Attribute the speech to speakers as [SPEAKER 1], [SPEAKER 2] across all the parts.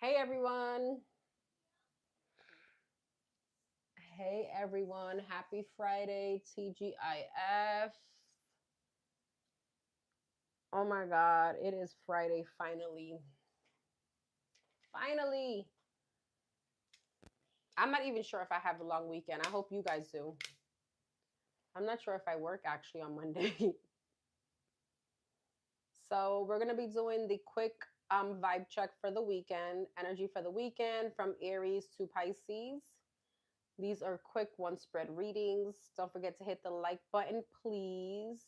[SPEAKER 1] Hey everyone. Hey everyone. Happy Friday, TGIF. Oh my God, it is Friday finally. Finally. I'm not even sure if I have a long weekend. I hope you guys do. I'm not sure if I work actually on Monday. So we're going to be doing the quick vibe check for the weekend, energy for the weekend from Aries to Pisces. These are quick one spread readings. Don't forget to hit the like button, please.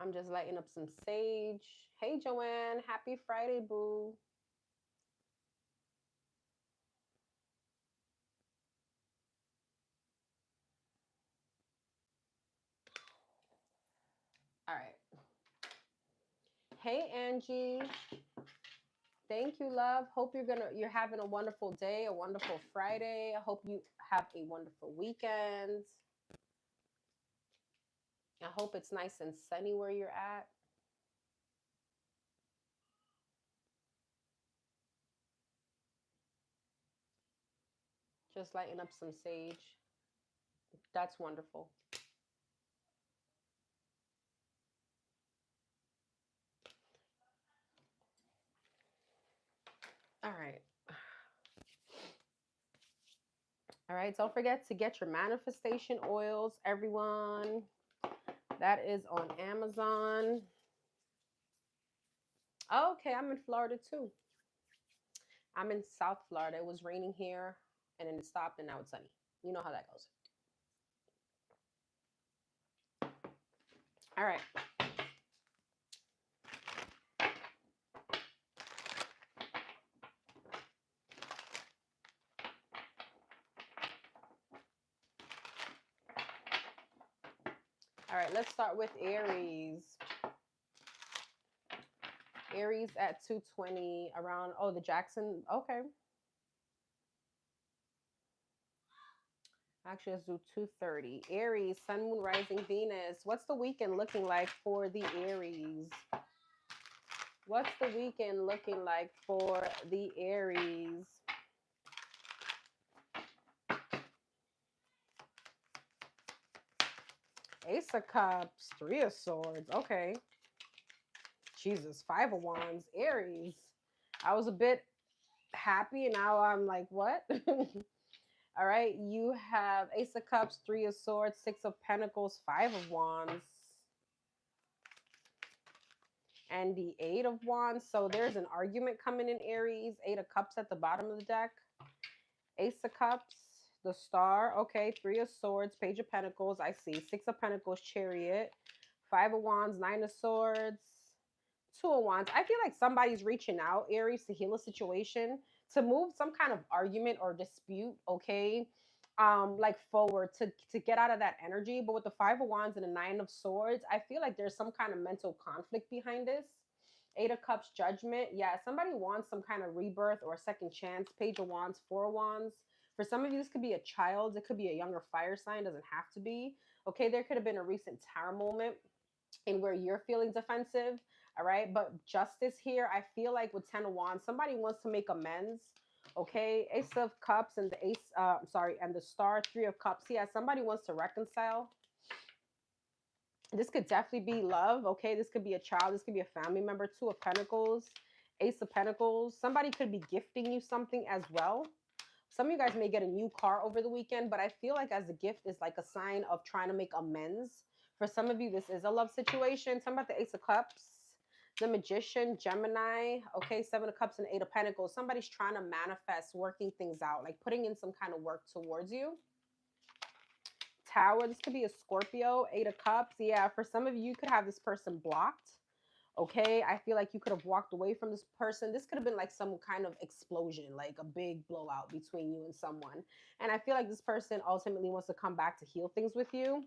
[SPEAKER 1] I'm just lighting up some sage. Hey, Joanne. Happy Friday, boo. All right. Hey, Angie. Thank you, love. Hope you're having a wonderful day, a wonderful Friday. I hope you have a wonderful weekend. I hope it's nice and sunny where you're at. Just lighting up some sage. That's wonderful. All right. All right. Don't forget to get your manifestation oils, everyone. That is on Amazon. Okay, I'm in Florida too. I'm in South Florida. It was raining here and then it stopped and now it's sunny. You know how that goes. All right. All right, let's start with Aries. Aries at 220 around, oh, the Jackson. Okay. Actually, let's do 230. Aries, Sun, Moon, Rising, Venus. What's the weekend looking like for the Aries? What's the weekend looking like for the Aries? Ace of Cups, Three of Swords. Okay. Jesus, Five of Wands, Aries. I was a bit happy and now I'm like, what? All right, you have Ace of Cups, Three of Swords, Six of Pentacles, Five of Wands, and the Eight of Wands. So there's an argument coming in Aries. Eight of Cups at the bottom of the deck. Ace of Cups, the Star. Okay, Three of Swords, Page of Pentacles. I see. Six of Pentacles, Chariot. Five of Wands, Nine of Swords, Two of Wands. I feel like somebody's reaching out, Aries, to heal a situation, to move some kind of argument or dispute, okay? Like forward to get out of that energy. But with the Five of Wands and the Nine of Swords, I feel like there's some kind of mental conflict behind this. Eight of Cups, Judgment. Yeah, somebody wants some kind of rebirth or a second chance. Page of Wands, Four of Wands. For some of you, this could be a child. It could be a younger fire sign. Doesn't have to be. Okay, there could have been a recent tower moment in where you're feeling defensive. All right. But justice here, I feel like with 10 of Wands, somebody wants to make amends. Okay. Ace of Cups and the and the Star, Three of Cups. Yeah, somebody wants to reconcile. This could definitely be love. Okay. This could be a child. This could be a family member. Two of Pentacles, Ace of Pentacles. Somebody could be gifting you something as well. Some of you guys may get a new car over the weekend, but I feel like as a gift is like a sign of trying to make amends. For some of you, this is a love situation. Talking about the Ace of Cups, the Magician, Gemini. Okay, Seven of Cups and Eight of Pentacles. Somebody's trying to manifest, working things out, like putting in some kind of work towards you. Tower, this could be a Scorpio. Eight of Cups. Yeah, for some of you, you could have this person blocked. Okay, I feel like you could have walked away from this person. This could have been like some kind of explosion, like a big blowout between you and someone. And I feel like this person ultimately wants to come back to heal things with you.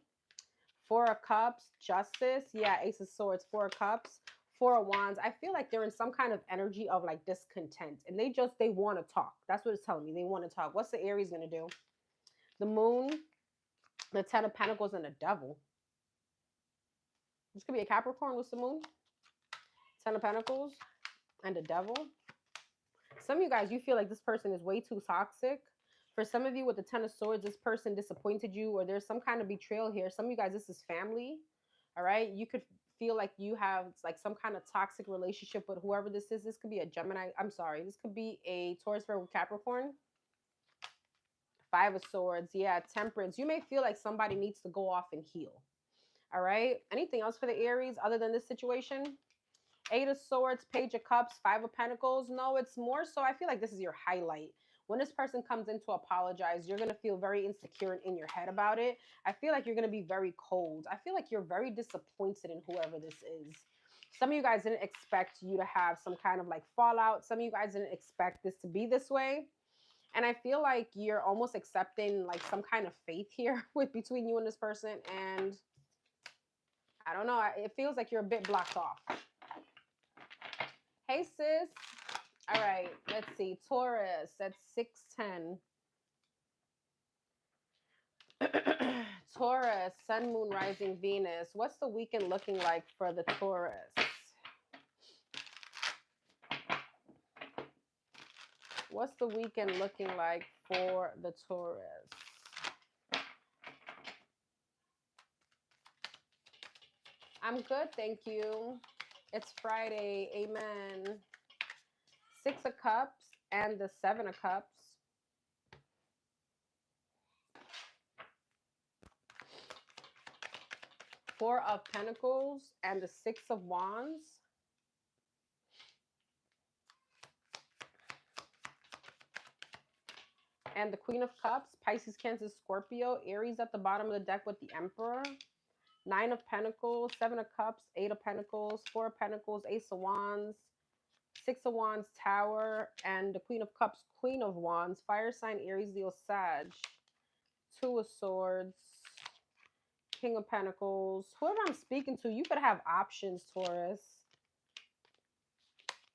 [SPEAKER 1] Four of Cups, Justice. Yeah, Ace of Swords, Four of Cups, Four of Wands. I feel like they're in some kind of energy of like discontent and they want to talk. That's what it's telling me. They want to talk. What's the Aries going to do? The Moon, the Ten of Pentacles, and the Devil. This could be a Capricorn with the Moon. Ten of Pentacles. and the devil. Some of you guys, you feel like this person is way too toxic. For some of you with the 10 of swords, this person disappointed you, or there's some kind of betrayal here. Some of you guys, this is family. All right. You could feel like you have like some kind of toxic relationship with whoever this is. This could be a Gemini. I'm sorry. This could be a Taurus, Virgo, Capricorn. 5 of swords. Yeah. Temperance. You may feel like somebody needs to go off and heal. All right. Anything else for the Aries other than this situation? 8 of swords, page of cups, 5 of pentacles. No, it's more so I feel like this is your highlight. When this person comes in to apologize, you're going to feel very insecure in your head about it. I feel like you're going to be very cold. I feel like you're very disappointed in whoever this is. Some of you guys didn't expect you to have some kind of like fallout. Some of you guys didn't expect this to be this way. And I feel like you're almost accepting like some kind of faith here with between you and this person. And I don't know. It feels like you're a bit blocked off. Hey, sis. All right, let's see. Taurus, that's 610. Taurus, Sun, Moon, Rising, Venus. What's the weekend looking like for the Taurus? What's the weekend looking like for the Taurus? I'm good, thank you. It's Friday. Amen. 6 of Cups and the 7 of Cups. Four of Pentacles and the 6 of Wands. And the Queen of Cups, Pisces, Cancer, Scorpio, Aries at the bottom of the deck with the Emperor. 9 of Pentacles, 7 of Cups, 8 of Pentacles, 4 of Pentacles, Ace of Wands, 6 of Wands, Tower, and the Queen of Cups, Queen of Wands, Fire sign, Aries, Leo, Sag. 2 of Swords, King of Pentacles. Whoever I'm speaking to, you could have options, Taurus.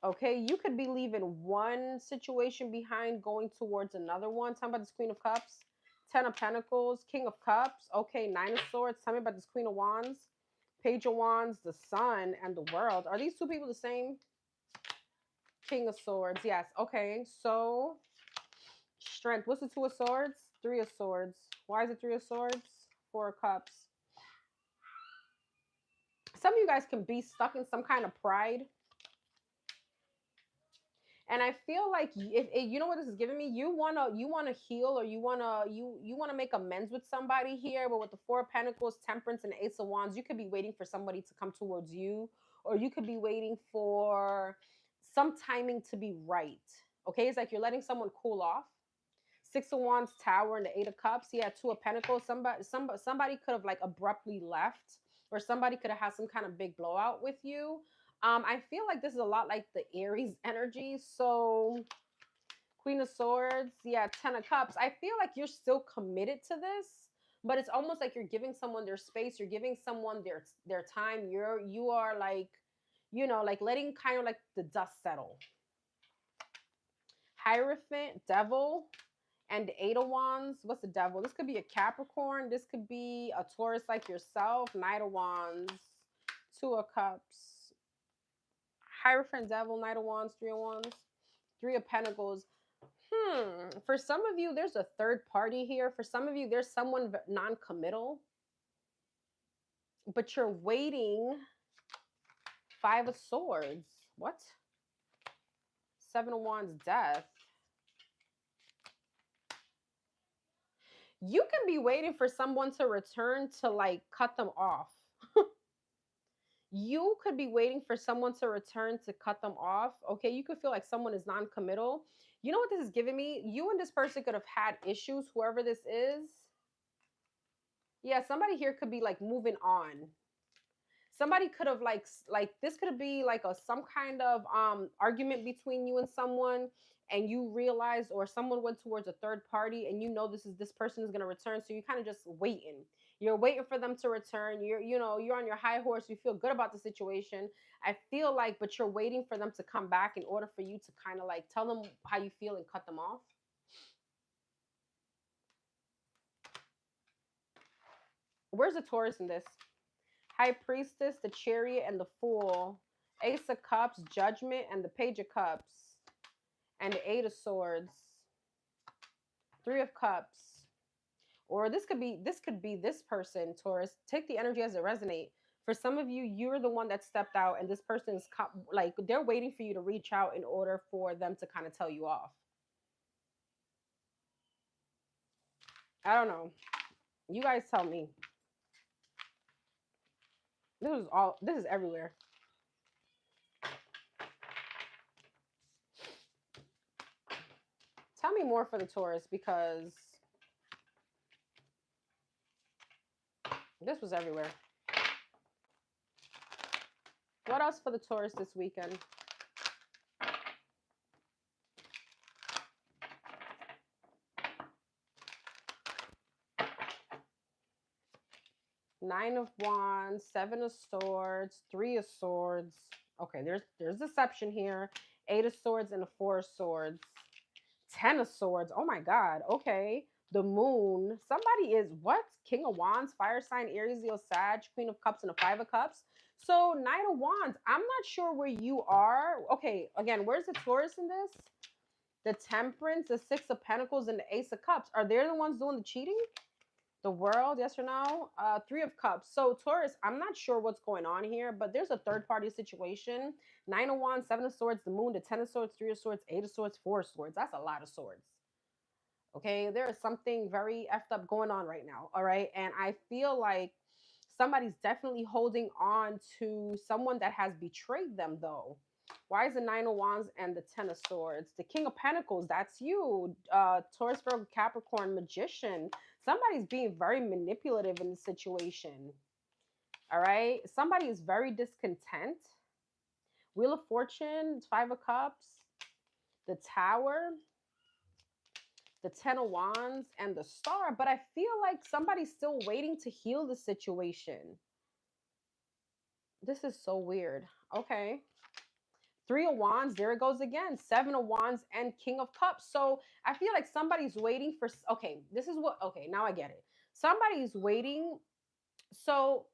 [SPEAKER 1] Okay, you could be leaving one situation behind, going towards another one. Tell me about this Queen of Cups. 10 of Pentacles, King of Cups. Okay, 9 of Swords. Tell me about this Queen of Wands. Page of Wands, the Sun, and the World. Are these two people the same? King of Swords. Yes. Okay, so Strength. What's the 2 of Swords? 3 of Swords. Why is it 3 of Swords? 4 of Cups. Some of you guys can be stuck in some kind of pride. And I feel like if you know what this is giving me, you wanna heal, or you wanna make amends with somebody here. But with the 4 of Pentacles, Temperance, and Ace of Wands, you could be waiting for somebody to come towards you, or you could be waiting for some timing to be right. Okay, it's like you're letting someone cool off. 6 of Wands, Tower, and the 8 of Cups. Yeah, 2 of Pentacles. Somebody could have like abruptly left, or somebody could have had some kind of big blowout with you. I feel like this is a lot like the Aries energy. So Queen of Swords, yeah, 10 of Cups. I feel like you're still committed to this, but it's almost like you're giving someone their space. You're giving someone their time. You are like, you know, like letting kind of like the dust settle. Hierophant, Devil, and the 8 of Wands. What's the Devil? This could be a Capricorn. This could be a Taurus like yourself. Knight of Wands, 2 of Cups. Hierophant, Devil, Knight of Wands, 3 of Wands, 3 of Pentacles. For some of you, there's a third party here. For some of you, there's someone non-committal, but you're waiting. 5 of Swords. What? 7 of Wands, Death. You can be waiting for someone to return to like cut them off. You could be waiting for someone to return to cut them off. Okay, you could feel like someone is non-committal. You know what this is giving me? You and this person could have had issues, whoever this is. Yeah, somebody here could be like moving on. Somebody could have like this could be like some kind of argument between you and someone, and you realized, or someone went towards a third party, and you know this person is going to return, so you kind of just waiting. You're waiting for them to return. You're on your high horse. You feel good about the situation. I feel like, but you're waiting for them to come back in order for you to kind of like tell them how you feel and cut them off. Where's the Taurus in this? High Priestess, the Chariot, and the Fool. Ace of Cups, Judgment, and the Page of Cups, and the Eight of Swords, Three of Cups. Or this could be this person, Taurus. Take the energy as it resonates. For some of you, you're the one that stepped out, and this person is like they're waiting for you to reach out in order for them to kind of tell you off. I don't know. You guys tell me. This is everywhere. Tell me more for the Taurus, because this was everywhere. What else for the Taurus this weekend? Nine of Wands, Seven of Swords, Three of Swords. Okay, there's deception here. Eight of Swords and a Four of Swords. 10 of Swords. Oh my God. Okay. The Moon. Somebody is what? King of Wands, Fire sign, Aries, Leo, Sag, Queen of Cups, and a Five of Cups. So Nine of Wands. I'm not sure where you are. Okay. Again, where's the Taurus in this? The Temperance, the Six of Pentacles, and the Ace of Cups. Are they the ones doing the cheating? The World, yes or no? Three of Cups. So Taurus, I'm not sure what's going on here, but there's a third party situation. Nine of Wands, Seven of Swords, the Moon, the Ten of Swords, Three of Swords, Eight of Swords, Four of Swords. That's a lot of swords. Okay, there is something very effed up going on right now. All right, and I feel like somebody's definitely holding on to someone that has betrayed them, though. Why is the Nine of Wands and the Ten of Swords? The King of Pentacles, that's you. Taurus, Virgo, Capricorn, Magician. Somebody's being very manipulative in the situation. All right. Somebody is very discontent. Wheel of Fortune, Five of Cups, the Tower, the Ten of Wands, and the Star. But I feel like somebody's still waiting to heal the situation. This is so weird. Okay. Three of Wands, there it goes again. Seven of Wands and King of Cups. So I feel like somebody's waiting for, okay, this is what, okay, now I get it. Somebody's waiting. So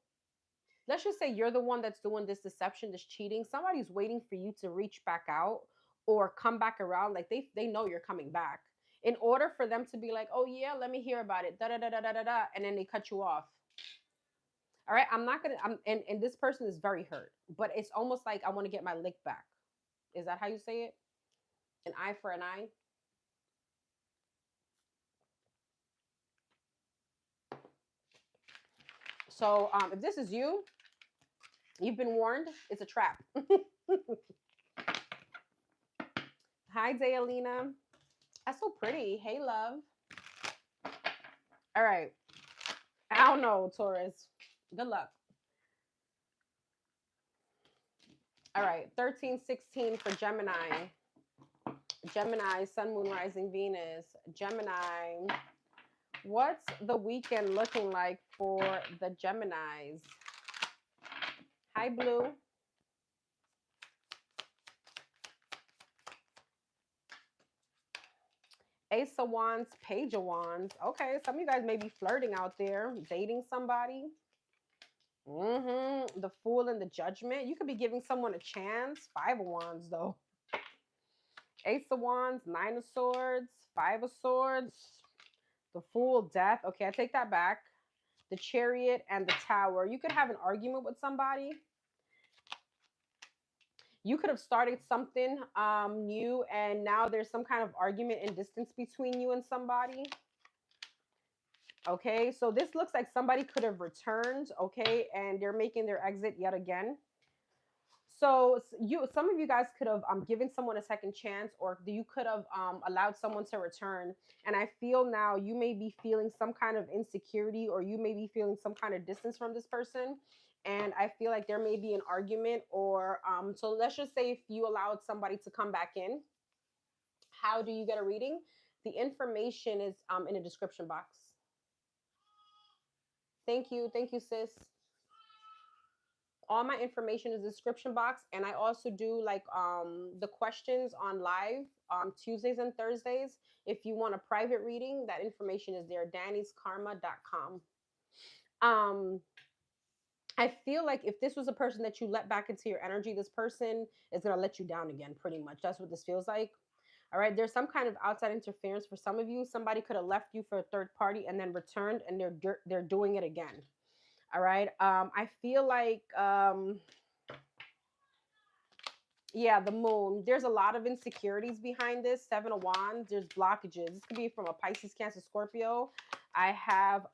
[SPEAKER 1] let's just say you're the one that's doing this deception, this cheating. Somebody's waiting for you to reach back out or come back around. Like they know you're coming back in order for them to be like, oh yeah, let me hear about it. Da da da da da da da. And then they cut you off. All right. I'm not going to, and this person is very hurt, but it's almost like I want to get my lick back. Is that how you say it? An eye for an eye? So if this is you, you've been warned. It's a trap. Hi, Dayalina. That's so pretty. Hey, love. All right. I don't know, Taurus. Good luck. All right. 1316 for Gemini. Gemini, Sun, Moon, Rising, Venus. Gemini. What's the weekend looking like for the Geminis? Hi, Blue. Ace of Wands, Page of Wands. Okay, some of you guys may be flirting out there, dating somebody. The Fool and the Judgment. You could be giving someone a chance. Five of Wands, though. Ace of Wands, Nine of Swords, Five of Swords, the Fool, Death. Okay, I take that back. The Chariot and the Tower. You could have an argument with somebody. You could have started something new, and now there's some kind of argument and distance between you and somebody. Okay, so this looks like somebody could have returned, okay, and they're making their exit yet again. So some of you guys could have given someone a second chance, or you could have allowed someone to return. And I feel now you may be feeling some kind of insecurity, or you may be feeling some kind of distance from this person. And I feel like there may be an argument, or so let's just say if you allowed somebody to come back in, how do you get a reading? The information is in the description box. Thank you, sis. All my information is in the description box, and I also do like the questions on live Tuesdays and Thursdays. If you want a private reading, that information is there. Danny'sKarma.com. I feel like if this was a person that you let back into your energy, this person is going to let you down again, pretty much. That's what this feels like. All right. There's some kind of outside interference for some of you. Somebody could have left you for a third party and then returned, and they're doing it again. All right. I feel like yeah, the moon. There's a lot of insecurities behind this. Seven of Wands. There's blockages. This could be from a Pisces, Cancer, Scorpio. I have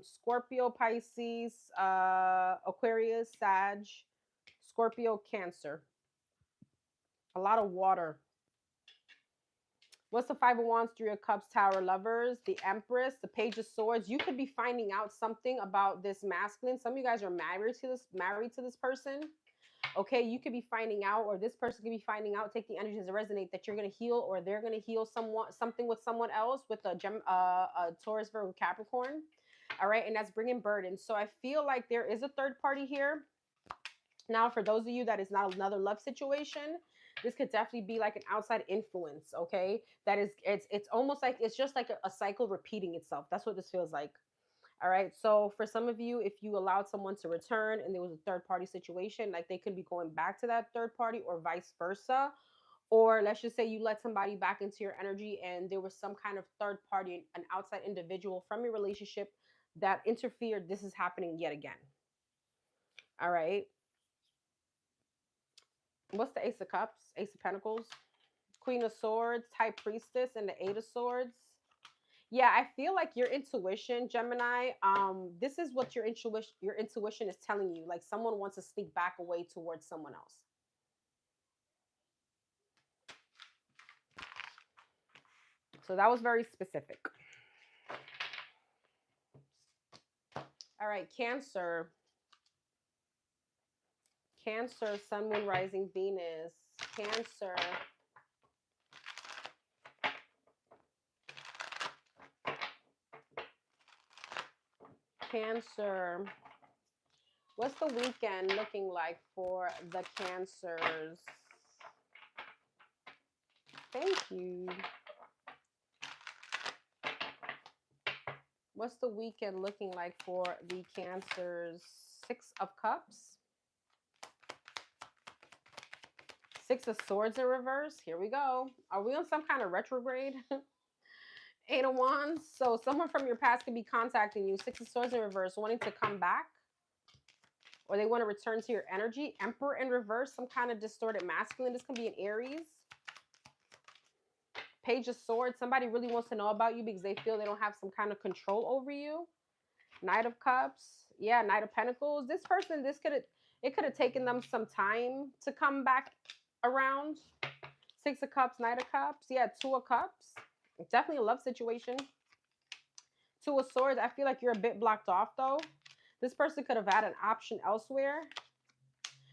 [SPEAKER 1] Scorpio, Pisces, Aquarius, Sag, Scorpio, Cancer. A lot of water. What's the Five of Wands, Three of Cups, Tower, Lovers, the Empress, the Page of Swords? You could be finding out something about this masculine. Some of you guys are married to this person. Okay, you could be finding out, or this person could be finding out. Take the energies that resonate, that you're going to heal, or they're going to heal something with someone else, with a Taurus, Virgo, Capricorn. All right, and that's bringing burden. So I feel like there is a third party here. Now, for those of you that is not another love situation, this could definitely be like an outside influence. Okay, that is, it's almost like it's just like a cycle repeating itself. That's what this feels like. All right. So for some of you, if you allowed someone to return and there was a third party situation, like they could be going back to that third party or vice versa. Or let's just say you let somebody back into your energy and there was some kind of third party, an outside individual from your relationship that interfered. This is happening yet again. All right. What's the Ace of Cups? Ace of Pentacles, Queen of Swords, High Priestess, and the Eight of Swords. Yeah, I feel like your intuition, Gemini, this is what your intuition is telling you. Like someone wants to sneak back away towards someone else. So that was very specific. All right, Cancer. Cancer, Sun, Moon, Rising, Venus. Cancer. Cancer. What's the weekend looking like for the Cancers? Thank you. What's the weekend looking like for the Cancers? Six of Cups. Six of Swords in reverse. Here we go. Are we on some kind of retrograde? Eight of Wands. So someone from your past could be contacting you. Six of Swords in reverse, wanting to come back. Or they want to return to your energy. Emperor in reverse, some kind of distorted masculine. This can be an Aries. Page of Swords. Somebody really wants to know about you because they feel they don't have some kind of control over you. Knight of Cups. Yeah, Knight of Pentacles. This person, it could have taken them some time to come back around. Six of Cups, Knight of Cups. Yeah, Two of Cups. Definitely a love situation. Two of Swords. I feel like you're a bit blocked off though. This person could have had an option elsewhere.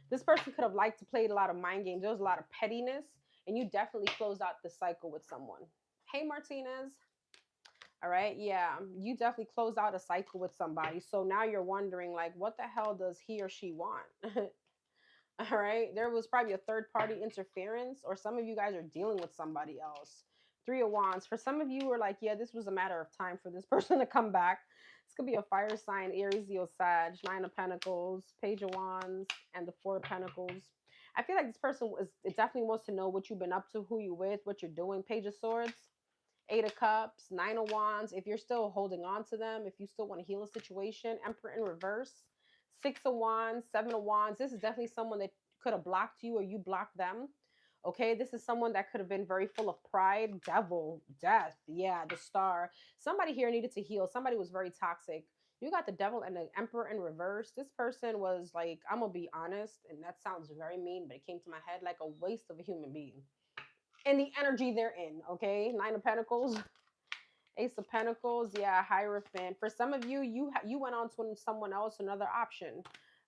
[SPEAKER 1] This person could have liked to play a lot of mind games. There was a lot of pettiness, and you definitely closed out the cycle with someone. Hey, Martinez. All right. Yeah, you definitely closed out a cycle with somebody. So now you're wondering, like, what the hell does he or she want? All right. There was probably a third party interference, or some of you guys are dealing with somebody else. Three of Wands. For some of you are like, yeah, this was a matter of time for this person to come back. This could be a fire sign, Aries, Leo, Sag, Nine of Pentacles, Page of Wands, and the Four of Pentacles. I feel like this person it definitely wants to know what you've been up to, who you with, what you're doing. Page of Swords, Eight of Cups, Nine of Wands. If you're still holding on to them, if you still want to heal a situation. Emperor in reverse, Six of Wands, Seven of Wands. This is definitely someone that could have blocked you or you blocked them. Okay, this is someone that could have been very full of pride. Devil, death. Yeah, the Star. Somebody here needed to heal. Somebody was very toxic. You got the Devil and the Emperor in reverse. This person was like, I'm going to be honest, and that sounds very mean, but it came to my head like a waste of a human being. And the energy they're in, okay? Nine of Pentacles. Ace of Pentacles, yeah, Hierophant. For some of you, you went on to someone else, another option.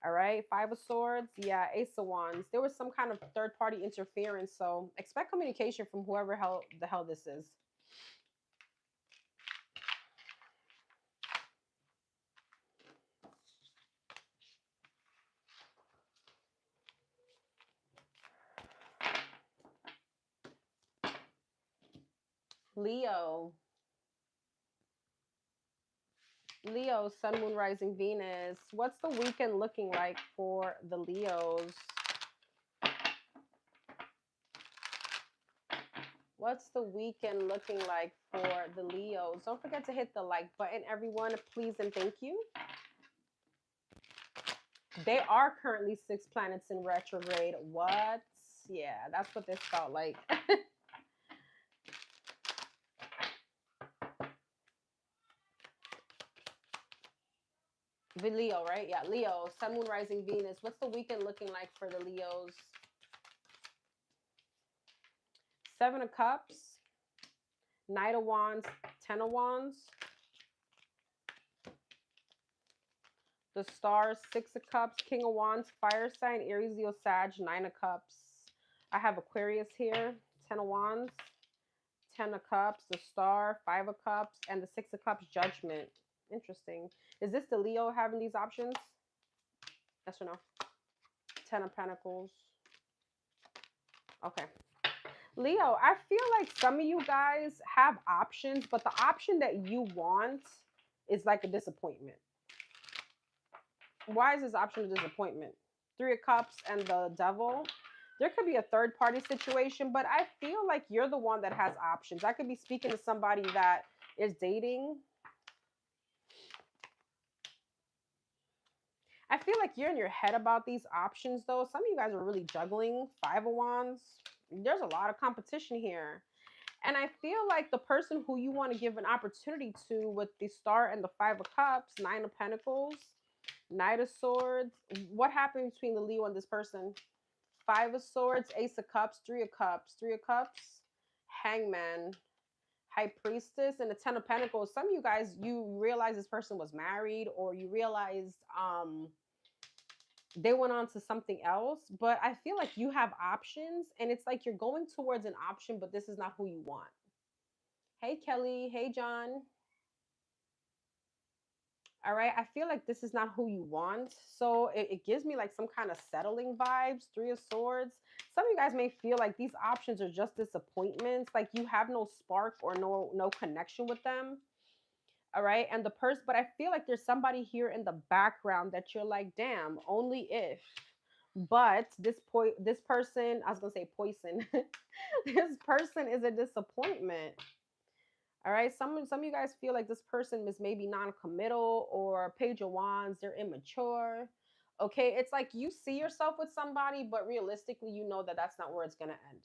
[SPEAKER 1] All right, Five of Swords, yeah, Ace of Wands. There was some kind of third-party interference, so expect communication from whoever the hell this is. Leo. Leo, Sun, Moon, Rising, Venus. What's the weekend looking like for the Leos? What's the weekend looking like for the Leos? Don't forget to hit the like button, everyone, please and thank you. They are currently 6 planets in retrograde. What? Yeah, that's what this felt like. Leo, right? Yeah, Leo, Sun, Moon, Rising, Venus. What's the weekend looking like for the Leos? 7 of Cups, Knight of Wands, 10 of Wands. The Stars, 6 of Cups, King of Wands, Fire sign, Aries, Leo, Sag, 9 of Cups. I have Aquarius here, 10 of Wands, 10 of Cups, the Star, 5 of Cups, and the 6 of Cups, Judgment. Interesting. Is this the Leo having these options? Yes or no? 10 of Pentacles. Okay. Leo, I feel like some of you guys have options, but the option that you want is like a disappointment. Why is this option a disappointment? 3 of Cups and the Devil. There could be a third party situation, but I feel like you're the one that has options. I could be speaking to somebody that is dating. I feel like you're in your head about these options, though. Some of you guys are really juggling. 5 of Wands. There's a lot of competition here. And I feel like the person who you want to give an opportunity to with the Star and the 5 of Cups, 9 of Pentacles, Knight of Swords. What happened between the Leo and this person? 5 of Swords, Ace of Cups, 3 of Cups, 3 of Cups, Hangman, High Priestess, and the 10 of Pentacles. Some of you guys, you realize this person was married, or you realized they went on to something else. But I feel like you have options, and it's like you're going towards an option, but this is not who you want. Hey, Kelly. Hey, John. All right. I feel like this is not who you want. So it gives me like some kind of settling vibes. 3 of Swords. Some of you guys may feel like these options are just disappointments. Like you have no spark or no connection with them. All right. And the person, but I feel like there's somebody here in the background that you're like, damn, only if. But this person, I was gonna say poison. This person is a disappointment. All right. Some of you guys feel like this person is maybe non-committal, or Page of Wands, they're immature. Okay. It's like you see yourself with somebody, but realistically, you know that that's not where it's going to end.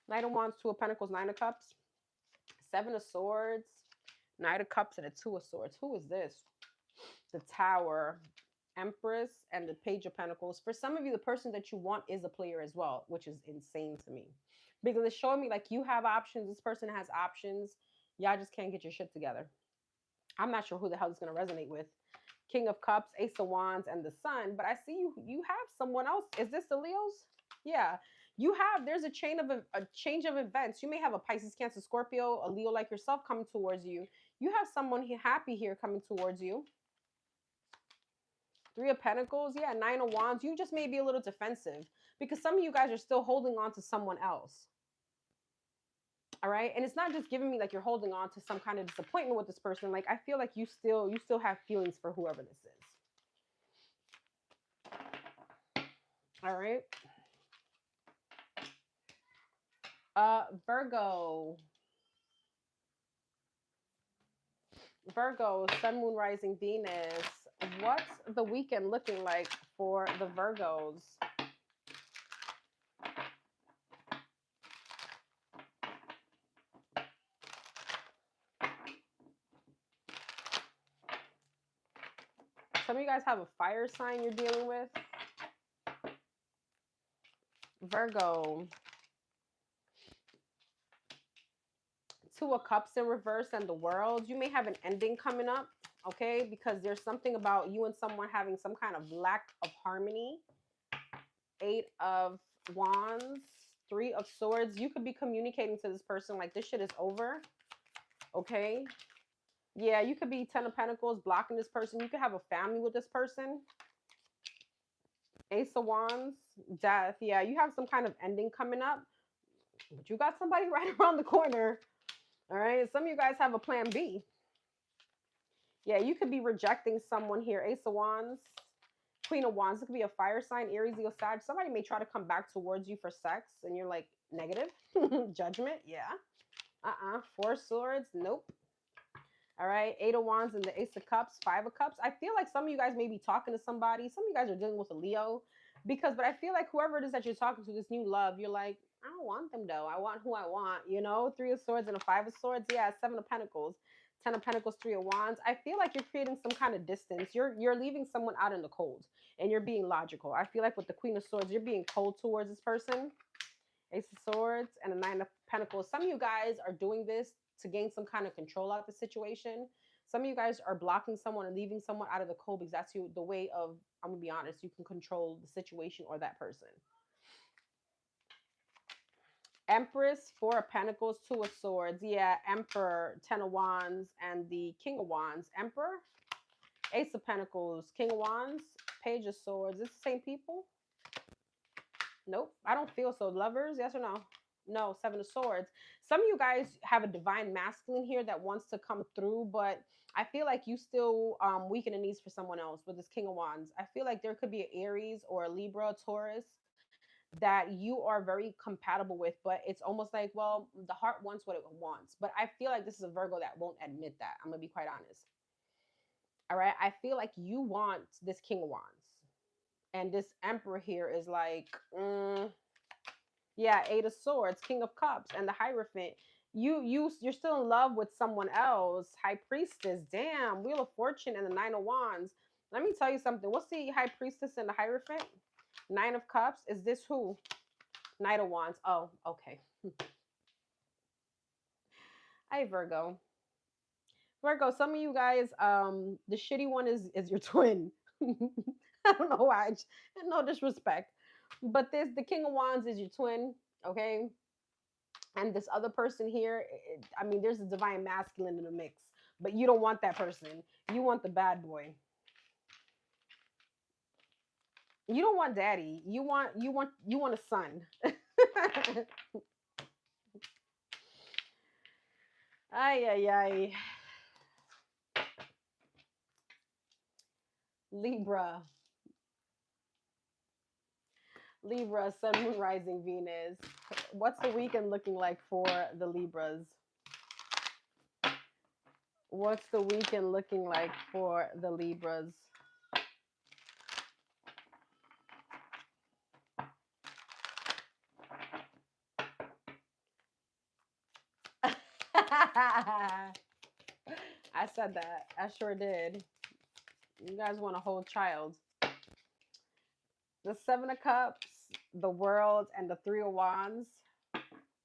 [SPEAKER 1] Knight of Wands, 2 of Pentacles, 9 of Cups, 7 of Swords, Knight of Cups, and a 2 of Swords. Who is this? The Tower, Empress, and the Page of Pentacles. For some of you, the person that you want is a player as well, which is insane to me. Because it's showing me like you have options. This person has options. Y'all just can't get your shit together. I'm not sure who the hell is going to resonate with. King of Cups, Ace of Wands, and the Sun. But I see you have someone else. Is this the Leos? Yeah. There's a change of events. You may have a Pisces, Cancer, Scorpio, a Leo like yourself coming towards you. You have someone happy here coming towards you. 3 of Pentacles. Yeah, 9 of Wands. You just may be a little defensive because some of you guys are still holding on to someone else. All right. And it's not just giving me like you're holding on to some kind of disappointment with this person. Like I feel like you still have feelings for whoever this is. All right. Virgo. Virgo, Sun, Moon, Rising, Venus. What's the weekend looking like for the Virgos? Some of you guys have a fire sign you're dealing with. Virgo. 2 of Cups in reverse and the World. You may have an ending coming up, okay? Because there's something about you and someone having some kind of lack of harmony. 8 of Wands, 3 of Swords. You could be communicating to this person like this shit is over, okay? Yeah, you could be 10 of Pentacles blocking this person. You could have a family with this person. Ace of Wands, Death. Yeah, you have some kind of ending coming up. But you got somebody right around the corner. All right. Some of you guys have a plan B. Yeah, you could be rejecting someone here. Ace of Wands, Queen of Wands. It could be a fire sign, Aries, Leo, Sag. Somebody may try to come back towards you for sex, and you're like, negative. Judgment, yeah. Four of Swords, nope. All right, Eight of Wands and the Ace of Cups, Five of Cups. I feel like some of you guys may be talking to somebody. Some of you guys are dealing with a Leo. But I feel like whoever it is that you're talking to, this new love, you're like, I don't want them though. I want who I want, you know? Three of Swords and a Five of Swords. Yeah, Seven of Pentacles. 10 of Pentacles, Three of Wands. I feel like you're creating some kind of distance. You're leaving someone out in the cold and you're being logical. I feel like with the Queen of Swords, you're being cold towards this person. Ace of Swords and a Nine of Pentacles. Some of you guys are doing this to gain some kind of control out of the situation. Some of you guys are blocking someone and leaving someone out of the cold because that's the way of, I'm going to be honest, you can control the situation or that person. Empress, Four of Pentacles, Two of Swords. Yeah, Emperor, 10 of Wands, and the King of Wands. Emperor, Ace of Pentacles, King of Wands, Page of Swords. Is it the same people? Nope, I don't feel so. Lovers, yes or no? No, Seven of Swords. Some of you guys have a divine masculine here that wants to come through, but I feel like you still weaken the needs for someone else with this King of Wands. I feel like there could be an Aries or a Libra, a Taurus that you are very compatible with, but it's almost like, well, the heart wants what it wants. But I feel like this is a Virgo that won't admit that. I'm going to be quite honest. All right. I feel like you want this King of Wands. And this Emperor here is like, yeah, Eight of Swords, King of Cups, and the Hierophant. You're still in love with someone else. High Priestess, damn, Wheel of Fortune, and the Nine of Wands. Let me tell you something. What's the High Priestess and the Hierophant? Nine of Cups. Is this who? Knight of Wands. Oh, okay. Hi, Virgo. Virgo, some of you guys, the shitty one is your twin. I don't know why. No disrespect. But the King of Wands is your twin, okay? And this other person here, I mean, there's a divine masculine in the mix, but you don't want that person. You want the bad boy. You don't want daddy. You want a son. Ay, ay, ay. Libra. Libra, Sun, Moon, Rising, Venus. What's the weekend looking like for the Libras? What's the weekend looking like for the Libras? I said that. I sure did. You guys want a whole child. The Seven of Cups, the World, and the Three of Wands.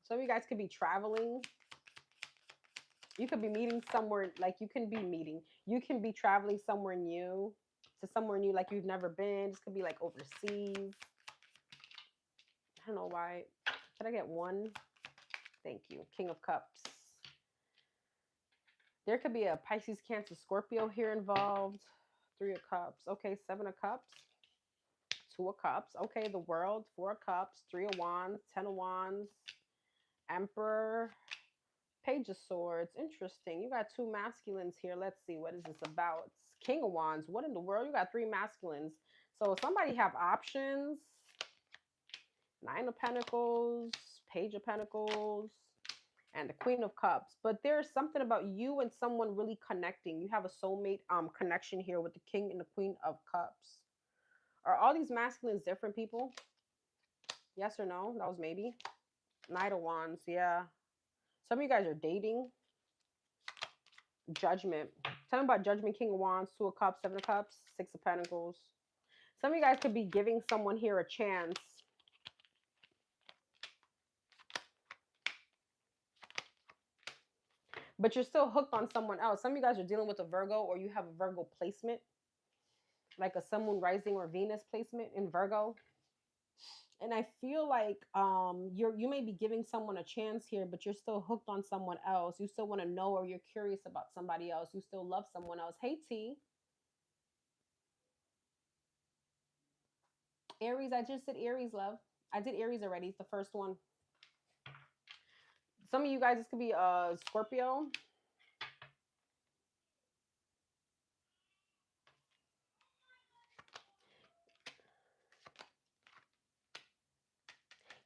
[SPEAKER 1] Some of you guys could be traveling. You could be meeting somewhere, like you can be traveling somewhere new, like you've never been. This could be like overseas. I don't know why. Can I get one? Thank you. King of Cups. There could be a Pisces, Cancer, Scorpio here involved. Three of Cups. Okay, Seven of Cups. Two of Cups. Okay, the World. Four of Cups. Three of Wands. 10 of Wands. Emperor. Page of Swords. Interesting. You got two masculines here. Let's see. What is this about? It's King of Wands. What in the world? You got three masculines. So somebody have options. Nine of Pentacles. Page of Pentacles. And the Queen of Cups. But there's something about you and someone really connecting. You have a soulmate connection here with the King and the Queen of Cups. Are all these masculines different people? Yes or no? That was maybe. Knight of Wands. Yeah. Some of you guys are dating. Judgment. Tell me about Judgment, King of Wands, Two of Cups, Seven of Cups, Six of Pentacles. Some of you guys could be giving someone here a chance. But you're still hooked on someone else. Some of you guys are dealing with a Virgo, or you have a Virgo placement, like a Sun, Moon, Rising, or Venus placement in Virgo. And I feel like you may be giving someone a chance here, but you're still hooked on someone else. You still want to know, or you're curious about somebody else. You still love someone else. Hey, T. Aries, I just did Aries, love. I did Aries already. It's the first one. Some of you guys, this could be Scorpio.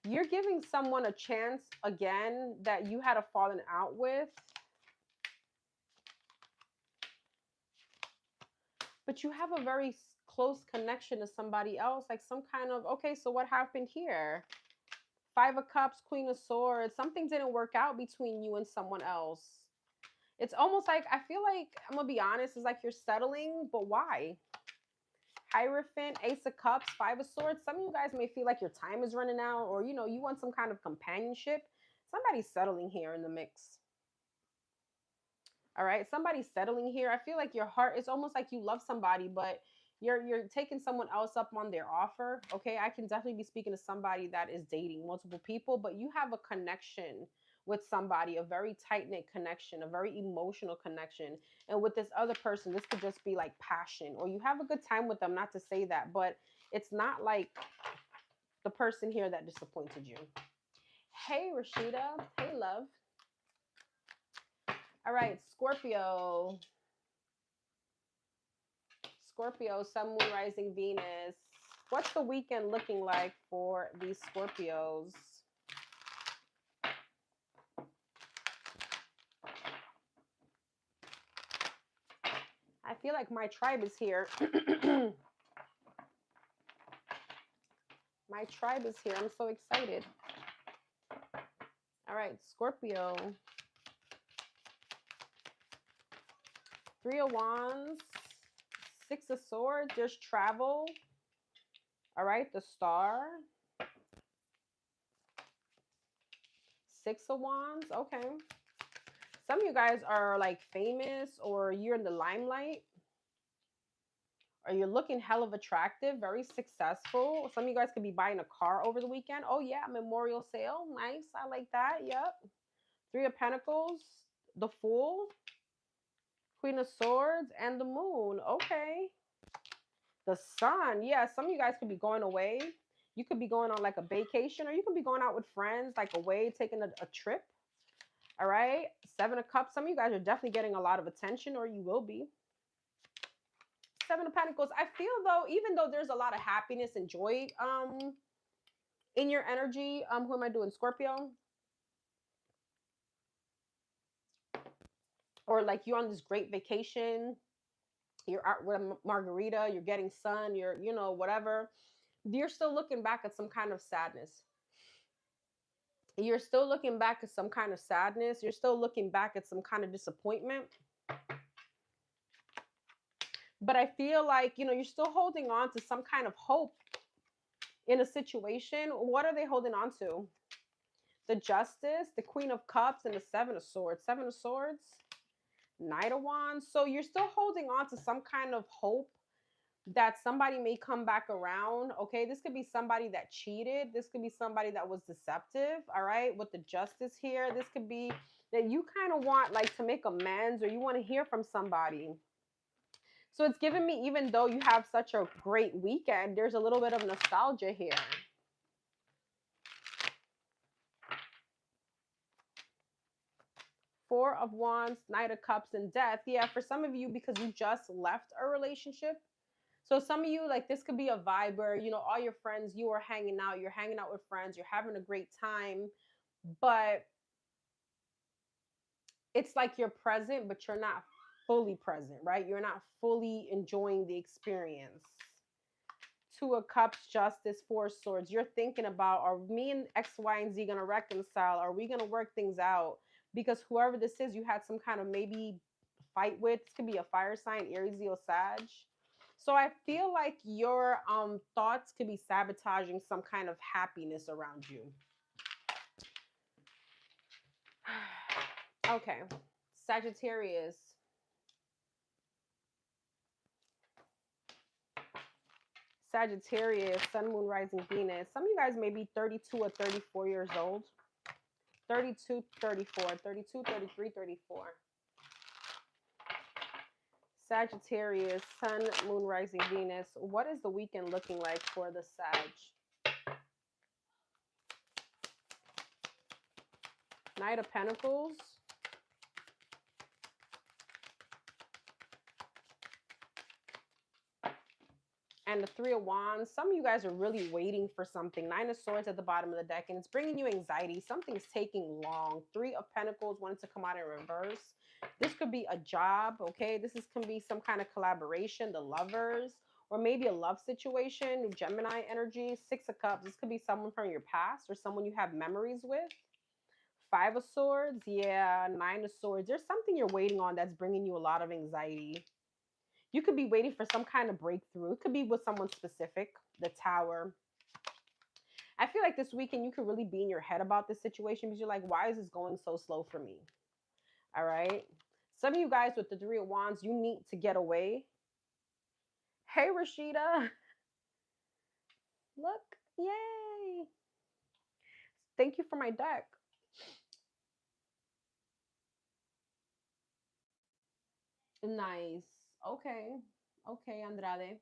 [SPEAKER 1] You're giving someone a chance again that you had a falling out with. But you have a very close connection to somebody else, like some kind of, okay, so what happened here? Five of Cups, Queen of Swords. Something didn't work out between you and someone else. It's almost like, I feel like, I'm going to be honest, it's like you're settling, but why? Hierophant, Ace of Cups, Five of Swords. Some of you guys may feel like your time is running out, or, you know, you want some kind of companionship. Somebody's settling here in the mix. All right, somebody's settling here. I feel like your heart, it's almost like you love somebody, but you're taking someone else up on their offer. Okay, I can definitely be speaking to somebody that is dating multiple people, but you have a connection with somebody, a very tight-knit connection, a very emotional connection. And with this other person, this could just be like passion, or you have a good time with them, not to say that, but it's not like the person here that disappointed you. Hey, Rashida. Hey, love. All right, Scorpio. Scorpio, Sun, Moon, Rising, Venus. What's the weekend looking like for these Scorpios? I feel like my tribe is here. My tribe is here. I'm so excited. All right, Scorpio. Three of Wands. Six of Swords. There's travel. All right, the Star. Six of Wands. Okay. Some of you guys are like famous, or you're in the limelight, or you're looking hell of attractive, very successful. Some of you guys could be buying a car over the weekend. Oh yeah, memorial sale. Nice. I like that. Yep. Three of Pentacles, the Fool, Queen of Swords, and the Moon. Okay. The Sun. Yeah, some of you guys could be going away. You could be going on like a vacation, or you could be going out with friends, like away, taking a trip. All right. Seven of Cups. Some of you guys are definitely getting a lot of attention, or you will be. Seven of Pentacles. I feel though, even though there's a lot of happiness and joy in your energy, who am I doing? Scorpio? Or like you're on this great vacation, you're out with a margarita, you're getting sun, you're, you know, whatever. You're still looking back at some kind of sadness. You're still looking back at some kind of sadness. You're still looking back at some kind of disappointment. But I feel like, you know, you're still holding on to some kind of hope in a situation. What are they holding on to? The Justice, the Queen of Cups, and the Seven of Swords. Seven of Swords, Knight of Wands. So you're still holding on to some kind of hope that somebody may come back around. Okay, this could be somebody that cheated. This could be somebody that was deceptive. All right, with the Justice here, this could be that you kind of want like to make amends, or you want to hear from somebody. So it's giving me, even though you have such a great weekend, there's a little bit of nostalgia here. Four of Wands, Knight of Cups, and Death. Yeah, for some of you, because you just left a relationship. So some of you, like, this could be a vibe where, you know, all your friends, you are hanging out, you're hanging out with friends, you're having a great time, but it's like you're present, but you're not fully present, right? You're not fully enjoying the experience. Two of Cups, Justice, Four of Swords. You're thinking about, are me and X, Y, and Z going to reconcile? Are we going to work things out? Because whoever this is, you had some kind of maybe fight with. This could be a fire sign, Aries, Leo, Sag. So I feel like your thoughts could be sabotaging some kind of happiness around you. Okay. Sagittarius. Sagittarius, Sun, Moon, Rising, Venus. Some of you guys may be 32 or 34 years old. 32, 34, 32, 33, 34. Sagittarius, Sun, Moon, Rising, Venus. What is the weekend looking like for the Sag? Knight of Pentacles. And the Three of Wands. Some of you guys are really waiting for something. Nine of Swords at the bottom of the deck, and it's bringing you anxiety. Something's taking long. Three of Pentacles wanted to come out in reverse. This could be a job, okay? This can be some kind of collaboration, the Lovers, or maybe a love situation, Gemini energy. Six of Cups. This could be someone from your past or someone you have memories with. Five of Swords. Yeah, Nine of Swords. There's something you're waiting on that's bringing you a lot of anxiety. You could be waiting for some kind of breakthrough. It could be with someone specific. The Tower. I feel like this weekend you could really be in your head about this situation because you're like, why is this going so slow for me? All right. Some of you guys with the Three of Wands, you need to get away. Hey, Rashida. Look. Yay. Thank you for my deck. Nice. Okay. Okay, Andrade.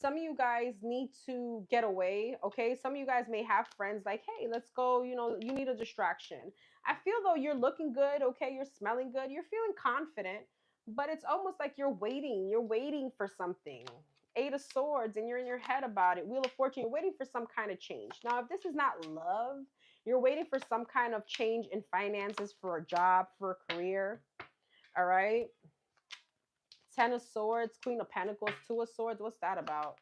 [SPEAKER 1] Some of you guys need to get away. Okay, some of you guys may have friends like, hey, let's go, you know, you need a distraction. I feel though you're looking good. Okay, you're smelling good, you're feeling confident, but it's almost like you're waiting for something. Eight of Swords, and you're in your head about it. Wheel of Fortune, you're waiting for some kind of change. Now if this is not love, you're waiting for some kind of change in finances, for a job, for a career. All right. Ten of Swords, Queen of Pentacles, Two of Swords. What's that about?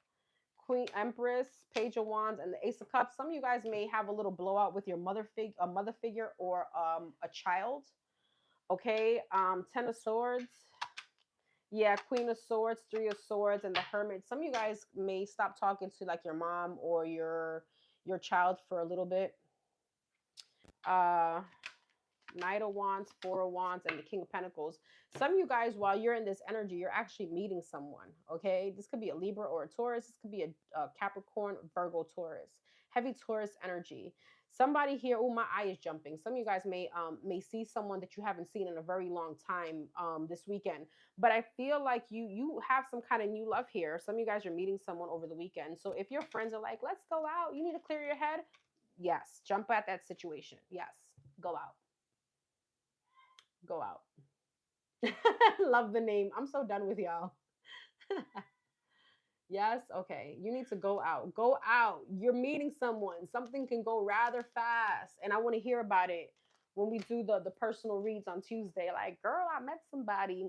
[SPEAKER 1] Queen Empress, Page of Wands, and the Ace of Cups. Some of you guys may have a little blowout with your mother figure or a child. Okay. Ten of Swords. Yeah, Queen of Swords, Three of Swords, and the Hermit. Some of you guys may stop talking to like your mom or your child for a little bit. Knight of Wands, Four of Wands, and the King of Pentacles. Some of you guys, while you're in this energy, you're actually meeting someone, okay? This could be a Libra or a Taurus. This could be a Capricorn, Virgo, Taurus. Heavy Taurus energy. Somebody here, oh, my eye is jumping. Some of you guys may see someone that you haven't seen in a very long time this weekend. But I feel like you have some kind of new love here. Some of you guys are meeting someone over the weekend. So if your friends are like, let's go out, you need to clear your head. Yes, jump at that situation. Yes, go out. Go out. Love the name. I'm so done with y'all. Yes, okay. You need to go out. Go out. You're meeting someone. Something can go rather fast. And I want to hear about it when we do the personal reads on Tuesday. Like, girl, I met somebody.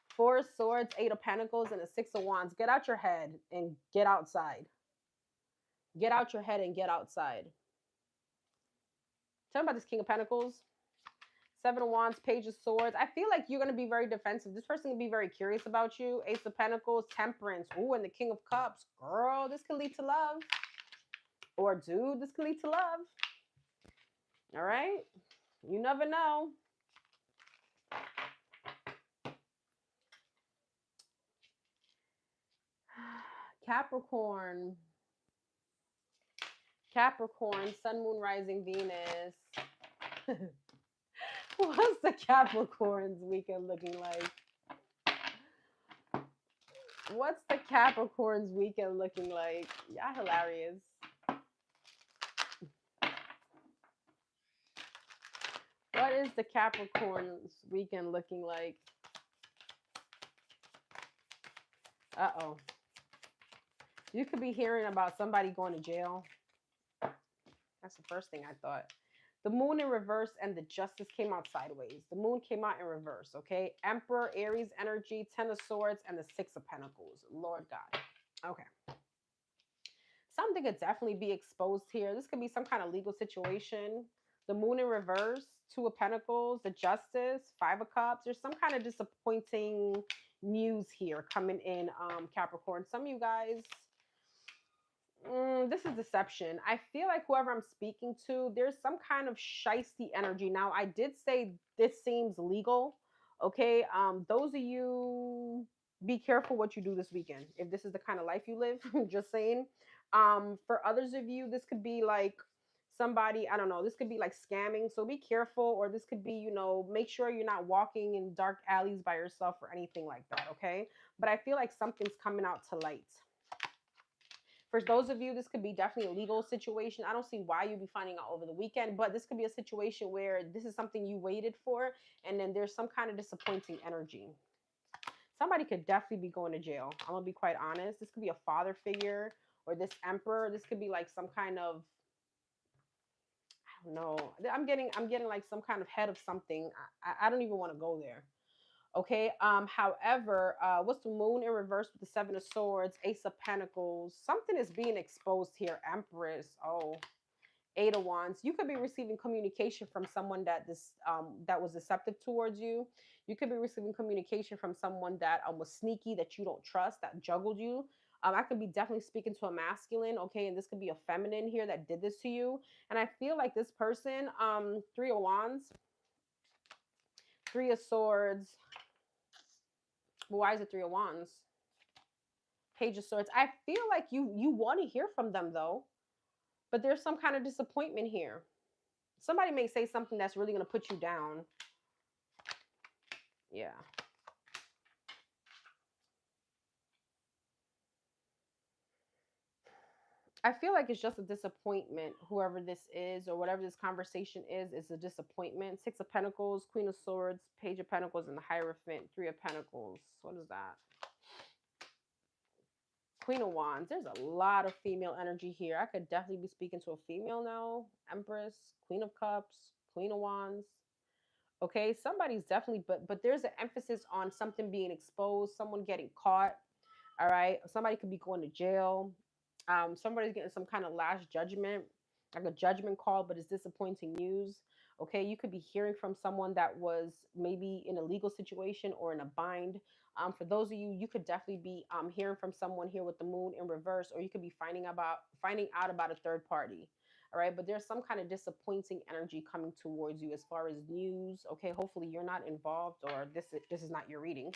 [SPEAKER 1] Four of Swords, Eight of Pentacles, and a Six of Wands. Get out your head and get outside. Get out your head and get outside. Tell me about this King of Pentacles. Seven of Wands, Page of Swords. I feel like you're going to be very defensive. This person can be very curious about you. Ace of Pentacles, Temperance. Ooh, and the King of Cups. Girl, this can lead to love. Or dude, this can lead to love. All right? You never know. Capricorn. Capricorn, Sun, Moon, Rising, Venus. What's the Capricorn's weekend looking like? What's the Capricorn's weekend looking like? Y'all hilarious. What is the Capricorn's weekend looking like? Uh-oh. You could be hearing about somebody going to jail. That's the first thing I thought. The Moon in reverse and the Justice came out sideways. The Moon came out in reverse, okay? Emperor, Aries energy, Ten of Swords, and the Six of Pentacles. Lord God. Okay. Something could definitely be exposed here. This could be some kind of legal situation. The Moon in reverse, Two of Pentacles, the Justice, Five of Cups. There's some kind of disappointing news here coming in, Capricorn. Some of you guys... this is deception. I feel like whoever I'm speaking to, there's some kind of shisty energy. Now, I did say this seems legal. Okay. Those of you, be careful what you do this weekend. If this is the kind of life you live, just saying. For others of you, this could be like somebody, I don't know, this could be like scamming. So be careful, or this could be, you know, make sure you're not walking in dark alleys by yourself or anything like that. Okay. But I feel like something's coming out to light. For those of you, this could be definitely a legal situation. I don't see why you'd be finding out over the weekend, but this could be a situation where this is something you waited for, and then there's some kind of disappointing energy. Somebody could definitely be going to jail. I'm gonna be quite honest. This could be a father figure or this emperor. This could be like some kind of, I don't know. I'm getting like some kind of head of something. I don't even want to go there. Okay. However, what's the moon in reverse with the seven of swords, ace of pentacles? Something is being exposed here. Empress. Oh, eight of wands. You could be receiving communication from someone that was deceptive towards you. You could be receiving communication from someone that was sneaky, that you don't trust, that juggled you. I could be definitely speaking to a masculine, okay, and this could be a feminine here that did this to you. And I feel like this person, three of wands, three of swords. Why is it three of wands? Page of swords. I feel like you want to hear from them though, but there's some kind of disappointment here. Somebody may say something that's really going to put you down. Yeah. I feel like it's just a disappointment. Whoever this is or whatever this conversation is a disappointment. Six of Pentacles, Queen of Swords, Page of Pentacles, and the Hierophant, Three of Pentacles. What is that? Queen of Wands. There's a lot of female energy here. I could definitely be speaking to a female now. Empress, Queen of Cups, Queen of Wands. Okay, somebody's definitely, but there's an emphasis on something being exposed, someone getting caught. All right, somebody could be going to jail. Somebody's getting some kind of last judgment, like a judgment call, but it's disappointing news. Okay, you could be hearing from someone that was maybe in a legal situation or in a bind. For those of you, you could definitely be hearing from someone here with the moon in reverse, or you could be finding out about a third party. All right, but there's some kind of disappointing energy coming towards you as far as news. Okay, hopefully you're not involved, or this is not your reading.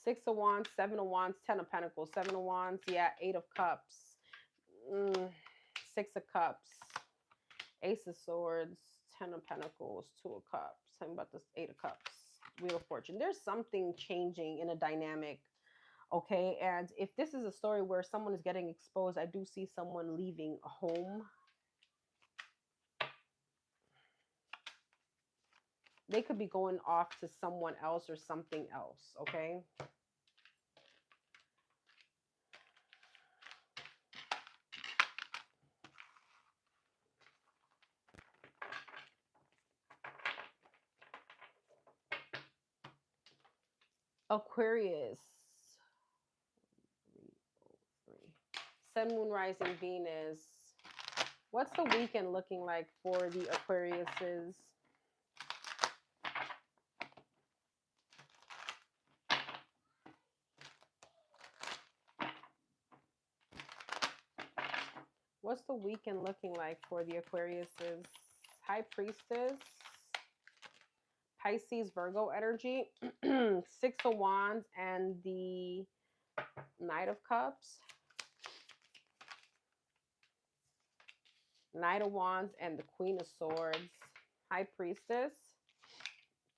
[SPEAKER 1] Six of Wands, Seven of Wands, Ten of Pentacles, Seven of Wands, yeah, Eight of Cups, Six of Cups, Ace of Swords, Ten of Pentacles, Two of Cups. Tell me about this Eight of Cups, Wheel of Fortune. There's something changing in a dynamic, okay? And if this is a story where someone is getting exposed, I do see someone leaving a home. They could be going off to someone else or something else, okay? Aquarius. Sun, Moon, Rising, Venus. What's the weekend looking like for the Aquariuses? What's the weekend looking like for the Aquariuses? High Priestess, Pisces, Virgo energy, Six of Wands, and the Knight of Cups. Knight of Wands and the Queen of Swords. High Priestess,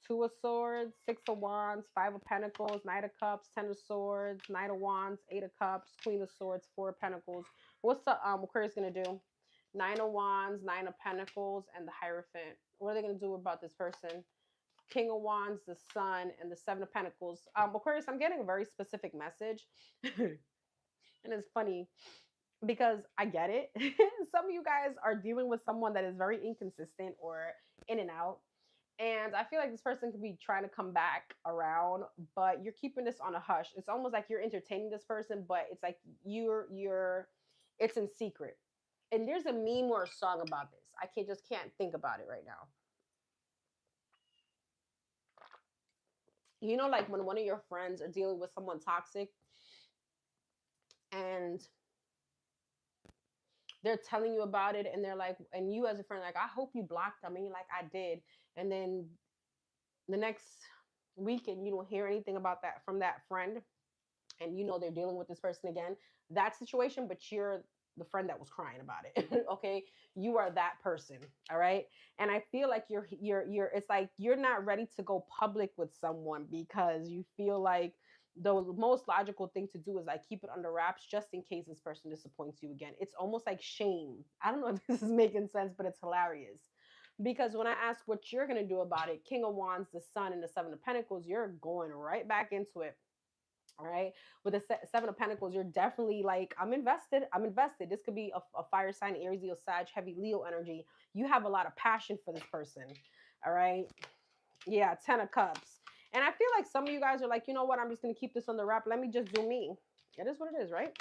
[SPEAKER 1] Two of Swords, Six of Wands, Five of Pentacles, Knight of Cups, Ten of Swords, Knight of Wands, Eight of Cups, Queen of Swords, Four of Pentacles. What's the Aquarius going to do? Nine of Wands, Nine of Pentacles, and the Hierophant. What are they going to do about this person? King of Wands, the Sun, and the Seven of Pentacles. Aquarius, I'm getting a very specific message. And it's funny because I get it. Some of you guys are dealing with someone that is very inconsistent or in and out. And I feel like this person could be trying to come back around, but you're keeping this on a hush. It's almost like you're entertaining this person, but it's like it's in secret. And there's a meme or a song about this. I can't think about it right now. You know, like when one of your friends are dealing with someone toxic and they're telling you about it, and they're like, and you as a friend, like, I hope you blocked them. And you're like, I did. And then the next weekend, you don't hear anything about that from that friend. And you know they're dealing with this person again. That situation, but the friend that was crying about it. Okay, you are that person. All right, and I feel like you're. It's like you're not ready to go public with someone because you feel like the most logical thing to do is like keep it under wraps just in case this person disappoints you again. It's almost like shame. I don't know if this is making sense, but it's hilarious. Because when I ask what you're going to do about it, King of Wands, the Sun, and the Seven of Pentacles, you're going right back into it. All right. With the Seven of Pentacles, you're definitely like, I'm invested. I'm invested. This could be a fire sign, Aries, Leo, Sag, heavy Leo energy. You have a lot of passion for this person. All right. Yeah. 10 of Cups. And I feel like some of you guys are like, you know what? I'm just going to keep this on the wrap. Let me just do me. It is what it is, right?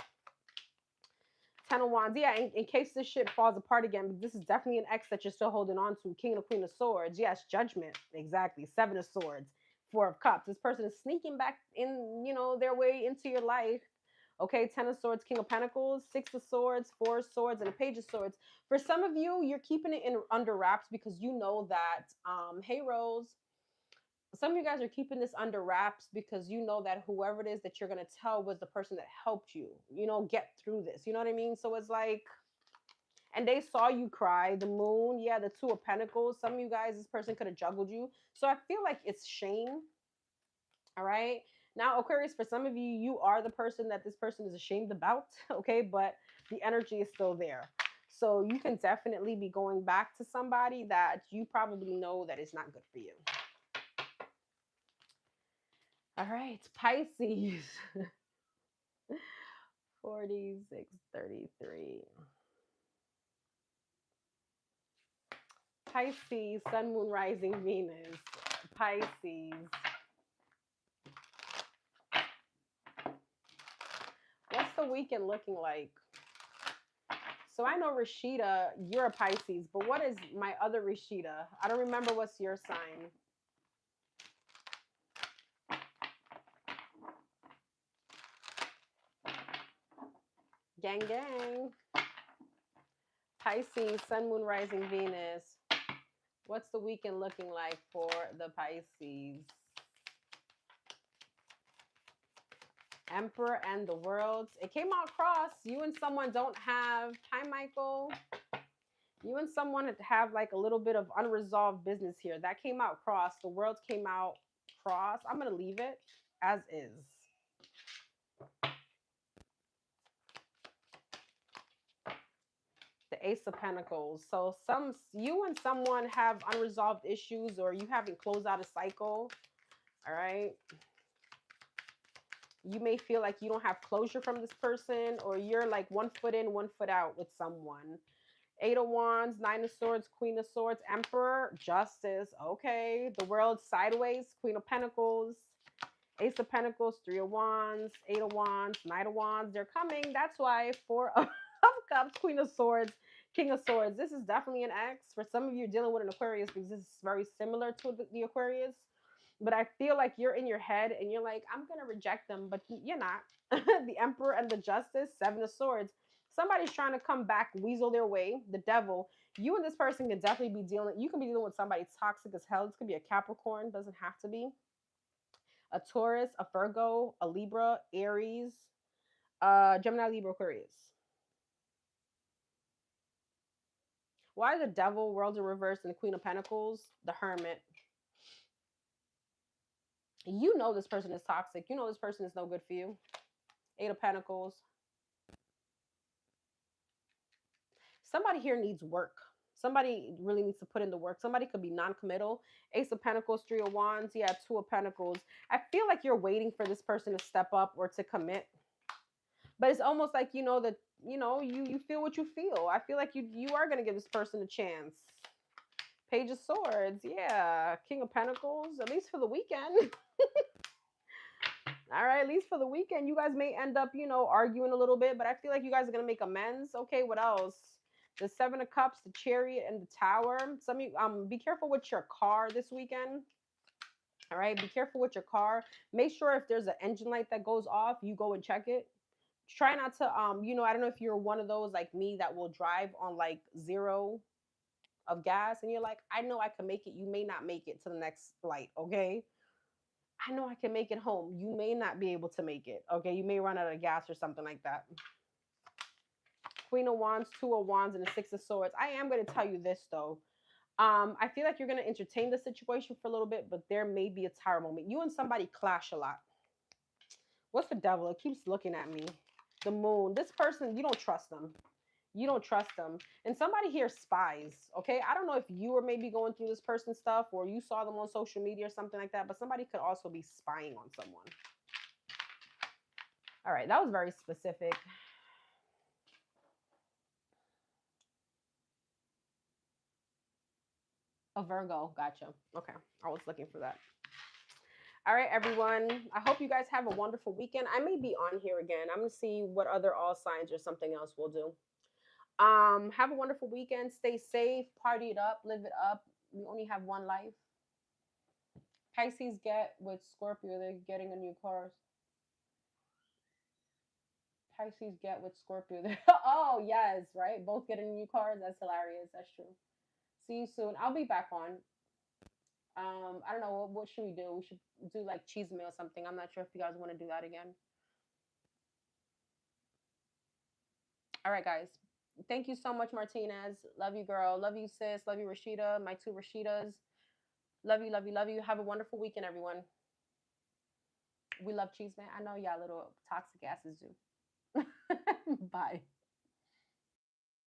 [SPEAKER 1] 10 of Wands. Yeah, in case this shit falls apart again, this is definitely an ex that you're still holding on to. King and Queen of Swords. Yes, Judgment. Exactly. 7 of Swords. 4 of Cups. This person is sneaking back in, you know, their way into your life. Okay, 10 of Swords, King of Pentacles, 6 of Swords, 4 of Swords, and a Page of Swords. For some of you, you're keeping it in under wraps because you know that, hey, Rose, some of you guys are keeping this under wraps because you know that whoever it is that you're going to tell was the person that helped you, you know, get through this. You know what I mean? So it's like, and they saw you cry. The Moon, yeah, the 2 of Pentacles. Some of you guys, this person could have juggled you. So I feel like it's shame. All right. Now, Aquarius, for some of you, you are the person that this person is ashamed about. Okay. But the energy is still there. So you can definitely be going back to somebody that you probably know that is not good for you. All right, Pisces. 4633. Pisces, Sun, Moon, Rising, Venus. Pisces. What's the weekend looking like? So I know Rashida, you're a Pisces, but what is my other Rashida? I don't remember what's your sign. Gang, gang. Pisces, Sun, Moon, Rising, Venus. What's the weekend looking like for the Pisces? Emperor and the Worlds. It came out cross. You and someone don't have, hi, Michael. You and someone have like a little bit of unresolved business here. That came out cross. The Worlds came out cross. I'm going to leave it as is. The Ace of Pentacles. So you and someone have unresolved issues, or you haven't closed out a cycle. All right. You may feel like you don't have closure from this person, or you're like 1 foot in, 1 foot out with someone. 8 of Wands, 9 of Swords, Queen of Swords, Emperor, Justice. Okay. The World sideways, Queen of Pentacles, Ace of Pentacles, 3 of Wands, 8 of Wands, 9 of Wands. They're coming. That's why 4 of Cups, Queen of Swords, King of Swords. This is definitely an X. For some of you dealing with an Aquarius, because this is very similar to the Aquarius. But I feel like you're in your head and you're like, I'm going to reject them, but you're not. The Emperor and the Justice, 7 of Swords. Somebody's trying to come back, weasel their way, the devil. You and this person can definitely be dealing, you can be dealing with somebody toxic as hell. This could be a Capricorn, doesn't have to be. A Taurus, a Virgo, a Libra, Aries, Gemini, Libra, Aquarius. Why the Devil, Worlds in Reverse, and the Queen of Pentacles, the Hermit? You know this person is toxic. You know this person is no good for you. 8 of Pentacles. Somebody here needs work. Somebody really needs to put in the work. Somebody could be non-committal. Ace of Pentacles, 3 of Wands. Yeah, 2 of Pentacles. I feel like you're waiting for this person to step up or to commit. But it's almost like, you know, that, you know, you feel what you feel. I feel like you are going to give this person a chance. Page of Swords. Yeah. King of Pentacles. At least for the weekend. All right. At least for the weekend. You guys may end up, you know, arguing a little bit. But I feel like you guys are going to make amends. Okay. What else? The 7 of Cups, the Chariot, and the Tower. Some of you, be careful with your car this weekend. All right. Be careful with your car. Make sure if there's an engine light that goes off, you go and check it. Try not to, you know, I don't know if you're one of those like me that will drive on like 0 of gas and you're like, I know I can make it. You may not make it to the next flight. Okay. I know I can make it home. You may not be able to make it. Okay. You may run out of gas or something like that. Queen of Wands, Two of Wands, and the Six of Swords. I am going to tell you this, though. I feel like you're going to entertain the situation for a little bit, but there may be a tower moment. You and somebody clash a lot. What's the devil? It keeps looking at me. The moon. This person, you don't trust them. You don't trust them. And somebody here spies, okay? I don't know if you were maybe going through this person's stuff or you saw them on social media or something like that, but somebody could also be spying on someone. All right, that was very specific. A Virgo, gotcha. Okay, I was looking for that. All right, everyone. I hope you guys have a wonderful weekend. I may be on here again. I'm gonna see what other all signs or something else we'll do. Have a wonderful weekend. Stay safe. Party it up. Live it up. We only have one life. Pisces get with Scorpio. They're getting a new car. Pisces get with Scorpio. Oh yes, right. Both getting new cars. That's hilarious. That's true. See you soon. I'll be back on. I don't know what should we do. We should do like cheese meal or something. I'm not sure if you guys want to do that again. All right, guys. Thank you so much, Martinez. Love you, girl. Love you, sis. Love you, Rashida. My two Rashidas. Love you, love you, love you. Have a wonderful weekend, everyone. We love cheese, man. I know y'all little toxic asses do. Bye.